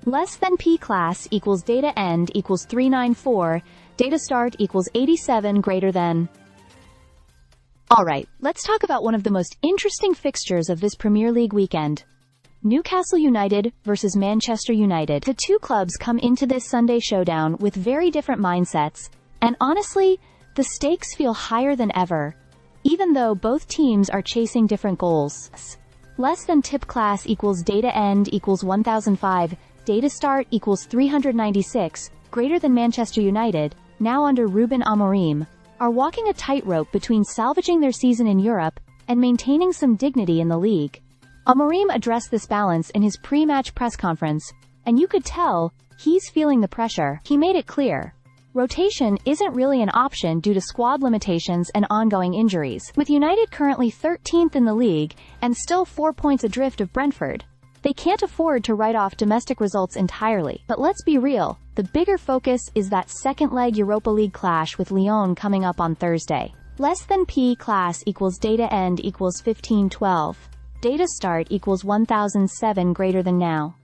Less than P class equals data end equals 394, data start equals 87 greater than. Alright, let's talk about one of the most interesting fixtures of this Premier League weekend. Newcastle United versus Manchester United. The two clubs come into this Sunday showdown with very different mindsets, and honestly, the stakes feel higher than ever, even though both teams are chasing different goals. Less than tip class equals data end equals 1005, data start equals 396, greater than Manchester United, now under Ruben Amorim, are walking a tightrope between salvaging their season in Europe and maintaining some dignity in the league. Amorim addressed this balance in his pre-match press conference, and you could tell he's feeling the pressure. He made it clear. Rotation isn't really an option due to squad limitations and ongoing injuries. With United currently 13th in the league and still 4 points adrift of Brentford, they can't afford to write off domestic results entirely. But let's be real, the bigger focus is that second-leg Europa League clash with Lyon coming up on Thursday. Less than P class equals data end equals 1512. Data start equals 1007 greater than now.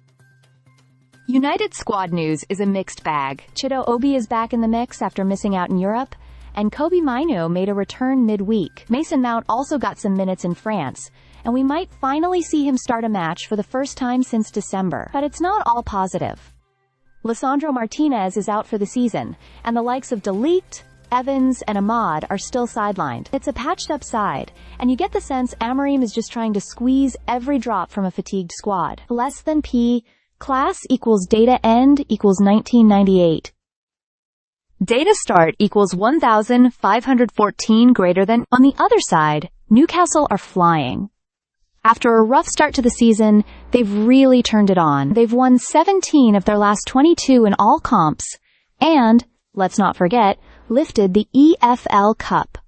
United squad news is a mixed bag. Chido Obi is back in the mix after missing out in Europe, and Kobe Mainoo made a return midweek. Mason Mount also got some minutes in France, and we might finally see him start a match for the first time since December. But it's not all positive. Lisandro Martinez is out for the season, and the likes of De Ligt, Evans, and Ahmad are still sidelined. It's a patched-up side, and you get the sense Amorim is just trying to squeeze every drop from a fatigued squad. Less than P class equals data end equals 1998. Data start equals 1514 greater than. On the other side, Newcastle are flying. After a rough start to the season, they've really turned it on. They've won 17 of their last 22 in all comps, and, let's not forget, lifted the EFL Cup.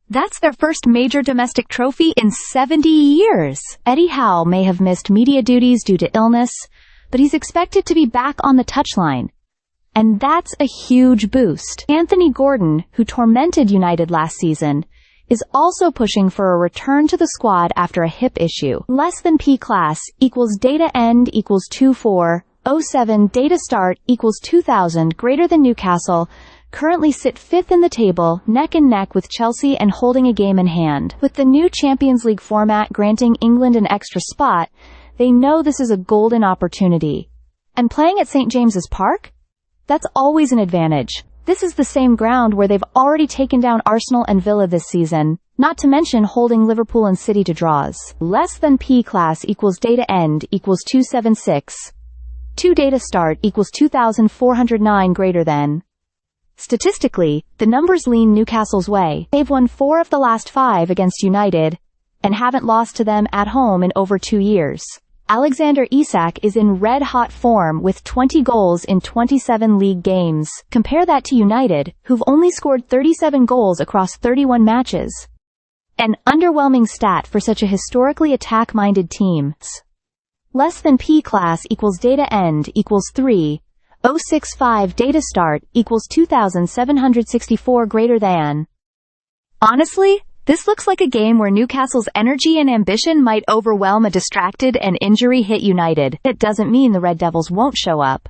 That's their first major domestic trophy in 70 years. Eddie Howe may have missed media duties due to illness, but he's expected to be back on the touchline. And that's a huge boost. Anthony Gordon, who tormented United last season, is also pushing for a return to the squad after a hip issue. Less than P class equals data end equals 2407, data start equals 2000 greater than. Newcastle currently sit 5th in the table, neck and neck with Chelsea and holding a game in hand. With the new Champions League format granting England an extra spot, they know this is a golden opportunity. And playing at St. James's Park? That's always an advantage. This is the same ground where they've already taken down Arsenal and Villa this season, not to mention holding Liverpool and City to draws. Less than P class equals data end equals 276. 2 data start equals 2409 greater than. Statistically, the numbers lean Newcastle's way. They've won 4 of the last 5 against United, and haven't lost to them at home in over 2 years. Alexander Isak is in red-hot form with 20 goals in 27 league games. Compare that to United, who've only scored 37 goals across 31 matches. An underwhelming stat for such a historically attack-minded team. Less than P class equals data end equals 3065, data start equals 2764 greater than. Honestly, this looks like a game where Newcastle's energy and ambition might overwhelm a distracted and injury-hit United. It doesn't mean the Red Devils won't show up.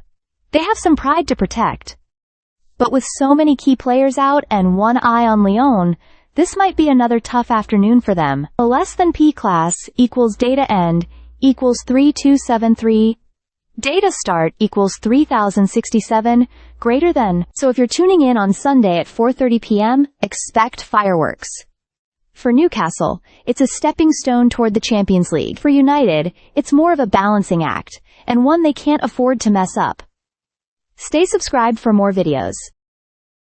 They have some pride to protect. But with so many key players out and one eye on Lyon, this might be another tough afternoon for them. A less than P class equals data end equals 3273. Data start equals 3067 greater than. So if you're tuning in on Sunday at 4:30 p.m., expect fireworks. For Newcastle, it's a stepping stone toward the Champions League. For United, it's more of a balancing act, and one they can't afford to mess up. Stay subscribed for more videos.